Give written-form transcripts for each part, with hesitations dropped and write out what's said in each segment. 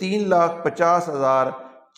3,50,000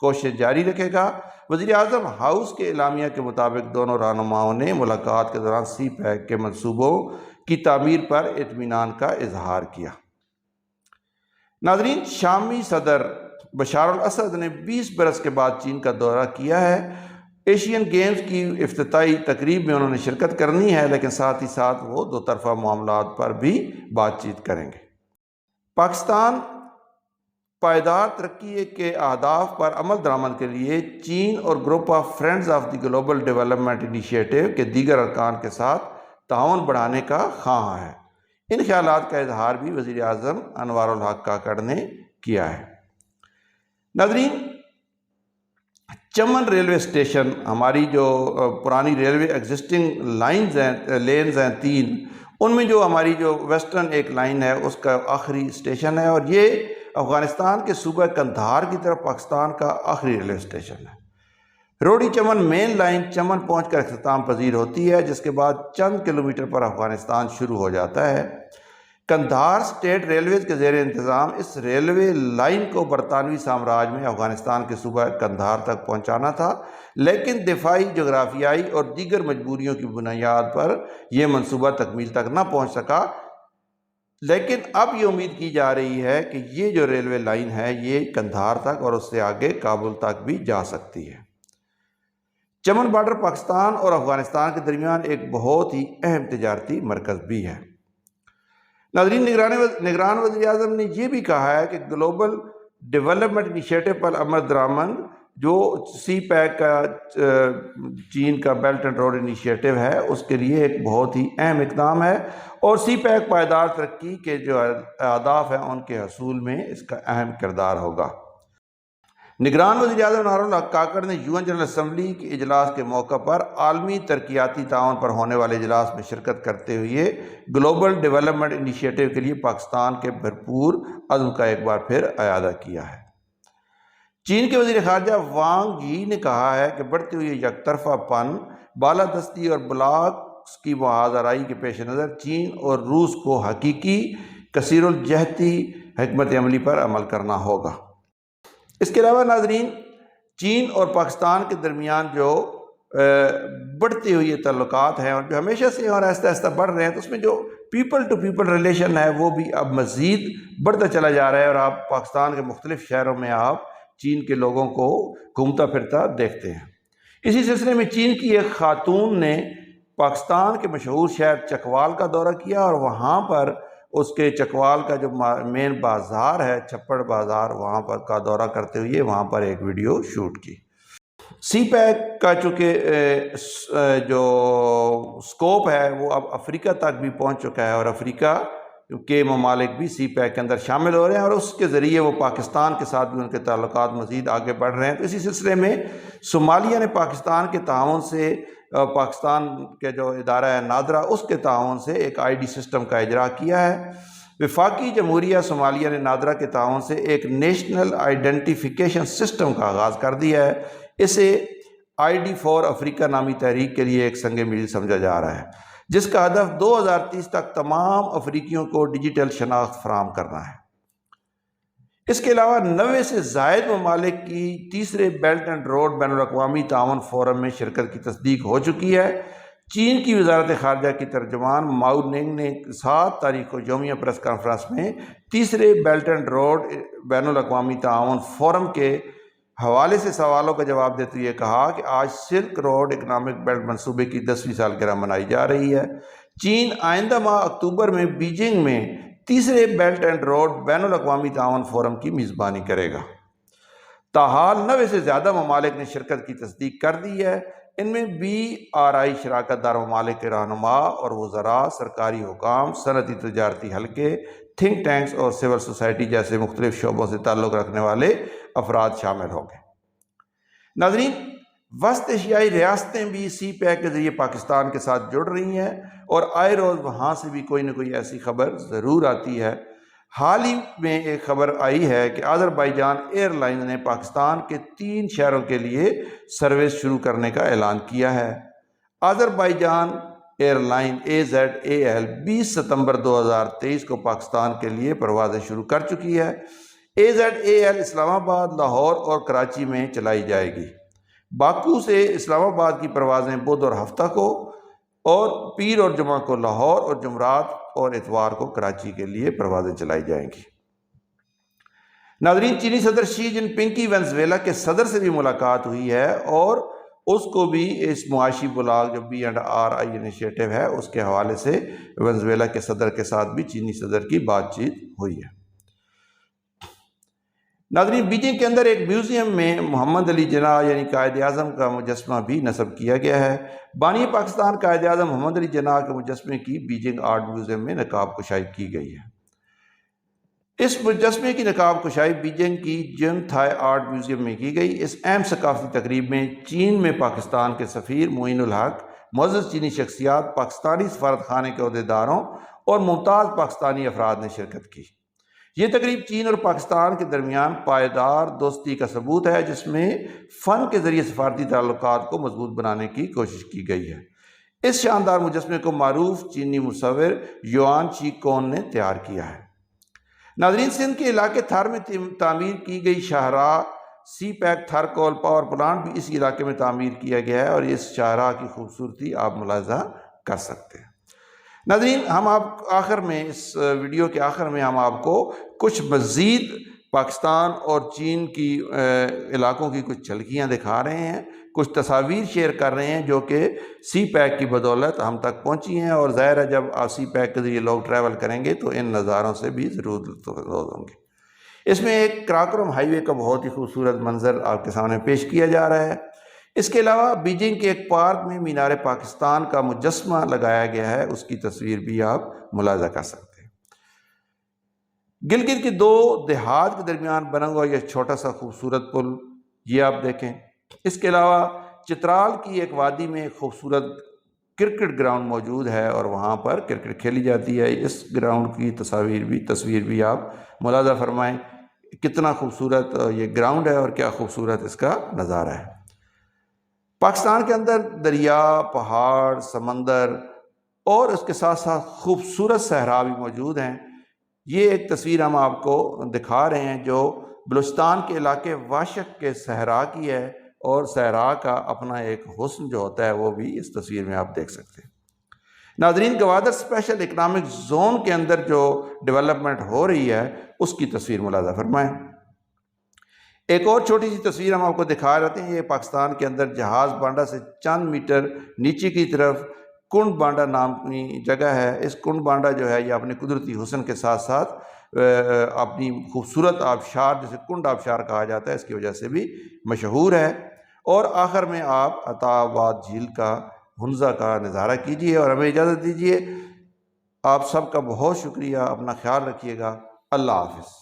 کوشش جاری رکھے گا۔ وزیر اعظم ہاؤس کے اعلامیہ کے مطابق دونوں رہنماؤں نے ملاقات کے دوران سی پیک کے منصوبوں کی تعمیر پر اطمینان کا اظہار کیا۔ ناظرین، شامی صدر بشار الاسد نے 20 برس کے بعد چین کا دورہ کیا ہے۔ ایشین گیمز کی افتتاحی تقریب میں انہوں نے شرکت کرنی ہے، لیکن ساتھ ہی ساتھ وہ دو طرفہ معاملات پر بھی بات چیت کریں گے۔ پاکستان پائیدار ترقی کے اہداف پر عمل درآمد کے لیے چین اور group of friends of the global development initiative کے دیگر ارکان کے ساتھ تعاون بڑھانے کا خواہاں ہے۔ ان خیالات کا اظہار بھی وزیر اعظم انوار الحق کاکڑ نے کیا ہے۔ ناظرین، چمن ریلوے اسٹیشن، ہماری جو پرانی ریلوے ایگزسٹنگ لینز ہیں 3، ان میں جو ہماری جو ویسٹرن ایک لائن ہے اس کا آخری اسٹیشن ہے، اور یہ افغانستان کے صوبہ قندھار کی طرف پاکستان کا آخری ریلوے اسٹیشن ہے۔ روڈی چمن مین لائن چمن پہنچ کر اختتام پذیر ہوتی ہے، جس کے بعد چند کلومیٹر پر افغانستان شروع ہو جاتا ہے۔ قندھار اسٹیٹ ریلویز کے زیر انتظام اس ریلوے لائن کو برطانوی سامراج میں افغانستان کے صوبہ قندھار تک پہنچانا تھا، لیکن دفاعی، جغرافیائی اور دیگر مجبوریوں کی بنیاد پر یہ منصوبہ تکمیل تک نہ پہنچ سکا۔ لیکن اب یہ امید کی جا رہی ہے کہ یہ جو ریلوے لائن ہے یہ قندھار تک اور اس سے آگے کابل تک بھی جا سکتی ہے۔ چمن بارڈر پاکستان اور افغانستان کے درمیان ایک بہت ہی اہم تجارتی مرکز بھی ہے۔ ناظرین، نگران وزیر اعظم نے یہ بھی کہا ہے کہ گلوبل ڈیولپمنٹ انیشیٹو پر عمل درآمد جو سی پیک کا چین کا بیلٹ اینڈ روڈ انیشیٹو ہے اس کے لیے ایک بہت ہی اہم اقدام ہے، اور سی پیک پائیدار ترقی کے جو اہداف ہیں ان کے حصول میں اس کا اہم کردار ہوگا۔ نگران وزیر اعظم انوار الحق کاکڑ نے یو این جنرل اسمبلی کے اجلاس کے موقع پر عالمی ترقیاتی تعاون پر ہونے والے اجلاس میں شرکت کرتے ہوئے گلوبل ڈیولپمنٹ انیشیٹو کے لیے پاکستان کے بھرپور عزم کا ایک بار پھر اعادہ کیا ہے۔ چین کے وزیر خارجہ وانگ یی نے کہا ہے کہ بڑھتے ہوئے یک طرفہ پن، بالادستی اور بلاکس کی محاذ آرائی کے پیش نظر چین اور روس کو حقیقی کثیر الجہتی حکمت عملی پر عمل کرنا ہوگا۔ اس کے علاوہ ناظرین، چین اور پاکستان کے درمیان جو بڑھتے ہوئے تعلقات ہیں اور جو ہمیشہ سے اور آہستہ آہستہ بڑھ رہے ہیں، تو اس میں جو پیپل ٹو پیپل ریلیشن ہے وہ بھی اب مزید بڑھتا چلا جا رہا ہے، اور آپ پاکستان کے مختلف شہروں میں آپ چین کے لوگوں کو گھومتا پھرتا دیکھتے ہیں۔ اسی سلسلے میں چین کی ایک خاتون نے پاکستان کے مشہور شہر چکوال کا دورہ کیا، اور وہاں پر اس کے چکوال کا جو مین بازار ہے، چھپڑ بازار، وہاں پر کا دورہ کرتے ہوئے وہاں پر ایک ویڈیو شوٹ کی۔ سی پیک کا چونکہ جو سکوپ ہے وہ اب افریقہ تک بھی پہنچ چکا ہے، اور افریقہ کے ممالک بھی سی پیک کے اندر شامل ہو رہے ہیں، اور اس کے ذریعے وہ پاکستان کے ساتھ بھی ان کے تعلقات مزید آگے بڑھ رہے ہیں۔ تو اسی سلسلے میں صومالیہ نے پاکستان کے تعاون سے، پاکستان کے جو ادارہ ہے نادرا، اس کے تعاون سے ایک آئی ڈی سسٹم کا اجرا کیا ہے۔ وفاقی جمہوریہ صومالیہ نے نادرا کے تعاون سے ایک نیشنل آئیڈینٹیفیکیشن سسٹم کا آغاز کر دیا ہے۔ اسے آئی ڈی فار افریقہ نامی تحریک کے لیے ایک سنگ میل سمجھا جا رہا ہے، جس کا ہدف 2030 تک تمام افریقیوں کو ڈیجیٹل شناخت فراہم کرنا ہے۔ اس کے علاوہ 90 سے زائد ممالک کی تیسرے بیلٹ اینڈ روڈ بین الاقوامی تعاون فورم میں شرکت کی تصدیق ہو چکی ہے۔ چین کی وزارت خارجہ کی ترجمان ماؤ ننگ نے 7 تاریخ کو یومیہ پریس کانفرنس میں تیسرے بیلٹ اینڈ روڈ بین الاقوامی تعاون فورم کے حوالے سے سوالوں کا جواب دیتے ہوئے کہا کہ آج سلک روڈ اکنامک بیلٹ منصوبے کی 10ویں سالگرہ منائی جا رہی ہے۔ چین آئندہ ماہ اکتوبر میں بیجنگ میں تیسرے بیلٹ اینڈ روڈ بین الاقوامی تعاون فورم کی میزبانی کرے گا۔ تاحال 90 سے زیادہ ممالک نے شرکت کی تصدیق کر دی ہے۔ ان میں BRI شراکت دار ممالک کے رہنما اور وزراء، سرکاری حکام، صنعتی تجارتی حلقے، تھنک ٹینکس اور سول سوسائٹی جیسے مختلف شعبوں سے تعلق رکھنے والے افراد شامل ہوں گے۔ ناظرین، وسط ایشیائی ریاستیں بھی سی پیک کے ذریعے پاکستان کے ساتھ جڑ رہی ہیں، اور آئے روز وہاں سے بھی کوئی نہ کوئی ایسی خبر ضرور آتی ہے۔ حال ہی میں ایک خبر آئی ہے کہ آذربائیجان ایئر لائن نے پاکستان کے 3 شہروں کے لیے سروس شروع کرنے کا اعلان کیا ہے۔ آذربائیجان ایئر لائن AZAL 20 ستمبر 2023 کو پاکستان کے لیے پروازیں شروع کر چکی ہے۔ AZAL اسلام آباد، لاہور اور کراچی میں چلائی جائے گی۔ باکو سے اسلام آباد کی پروازیں بدھ اور ہفتہ کو، اور پیر اور جمعہ کو لاہور، اور جمعرات اور اتوار کو کراچی کے لیے پروازیں چلائی جائیں گی۔ ناظرین، چینی صدر شی جن پنگ کی وینزویلا کے صدر سے بھی ملاقات ہوئی ہے، اور اس کو بھی اس معاشی بلاگ جو BRI انیشیٹو ہے اس کے حوالے سے وینزویلا کے صدر کے ساتھ بھی چینی صدر کی بات چیت ہوئی ہے۔ ناظرین، بیجنگ کے اندر ایک میوزیم میں محمد علی جناح یعنی قائد اعظم کا مجسمہ بھی نصب کیا گیا ہے۔ بانی پاکستان قائد اعظم محمد علی جناح کے مجسمے کی بیجنگ آرٹ میوزیم میں نقاب کشائی کی گئی ہے۔ اس مجسمے کی نقاب کشائی بیجنگ کی جن تھائی آرٹ میوزیم میں کی گئی۔ اس اہم ثقافتی تقریب میں چین میں پاکستان کے سفیر معین الحق، معزز چینی شخصیات، پاکستانی سفارت خانے کے عہدیداروں اور ممتاز پاکستانی افراد نے شرکت کی۔ یہ تقریب چین اور پاکستان کے درمیان پائیدار دوستی کا ثبوت ہے، جس میں فن کے ذریعے سفارتی تعلقات کو مضبوط بنانے کی کوشش کی گئی ہے۔ اس شاندار مجسمے کو معروف چینی مصور یوان چی کون نے تیار کیا ہے۔ ناظرین، سندھ کے علاقے تھر میں تعمیر کی گئی شاہراہ سی پیک تھر کول پاور پلانٹ بھی اس علاقے میں تعمیر کیا گیا ہے، اور اس شاہراہ کی خوبصورتی آپ ملاحظہ کر سکتے ہیں۔ ناظرین، ہم آخر میں اس ویڈیو کے آخر میں ہم آپ کو کچھ مزید پاکستان اور چین کی علاقوں کی کچھ جھلکیاں دکھا رہے ہیں، کچھ تصاویر شیئر کر رہے ہیں جو کہ سی پیک کی بدولت ہم تک پہنچی ہیں، اور ظاہر ہے جب آپ سی پیک کے ذریعے لوگ ٹریول کریں گے تو ان نظاروں سے بھی ضرور لطف اندوز ہوں گے۔ اس میں ایک کراکرم ہائی وے کا بہت ہی خوبصورت منظر آپ کے سامنے پیش کیا جا رہا ہے۔ اس کے علاوہ بیجنگ کے ایک پارک میں مینار پاکستان کا مجسمہ لگایا گیا ہے، اس کی تصویر بھی آپ ملاحظہ کر سکتے ہیں۔ گلگت کے دو دیہات کے درمیان بنا ہوا یہ چھوٹا سا خوبصورت پل، یہ آپ دیکھیں۔ اس کے علاوہ چترال کی ایک وادی میں ایک خوبصورت کرکٹ گراؤنڈ موجود ہے، اور وہاں پر کرکٹ کھیلی جاتی ہے۔ اس گراؤنڈ کی تصویر بھی آپ ملاحظہ فرمائیں، کتنا خوبصورت یہ گراؤنڈ ہے اور کیا خوبصورت اس کا نظارہ ہے۔ پاکستان کے اندر دریا، پہاڑ، سمندر اور اس کے ساتھ ساتھ خوبصورت صحرا بھی موجود ہیں۔ یہ ایک تصویر ہم آپ کو دکھا رہے ہیں جو بلوچستان کے علاقے واشق کے صحرا کی ہے، اور صحرا کا اپنا ایک حسن جو ہوتا ہے وہ بھی اس تصویر میں آپ دیکھ سکتے ہیں۔ ناظرین، گوادر اسپیشل اکنامک زون کے اندر جو ڈیولپمنٹ ہو رہی ہے اس کی تصویر ملاحظہ فرمائیں۔ ایک اور چھوٹی سی تصویر ہم آپ کو دکھا رہے ہیں۔ یہ پاکستان کے اندر جہاز بانڈا سے چند میٹر نیچے کی طرف کنڈ بانڈا نام کی جگہ ہے۔ اس کنڈ بانڈا جو ہے یہ اپنے قدرتی حسن کے ساتھ ساتھ اپنی خوبصورت آبشار، جسے کنڈ آبشار کہا جاتا ہے، اس کی وجہ سے بھی مشہور ہے۔ اور آخر میں آپ عطا آباد جھیل کا ہنزہ کا نظارہ کیجیے، اور ہمیں اجازت دیجیے۔ آپ سب کا بہت شکریہ، اپنا خیال رکھیے گا، اللہ حافظ۔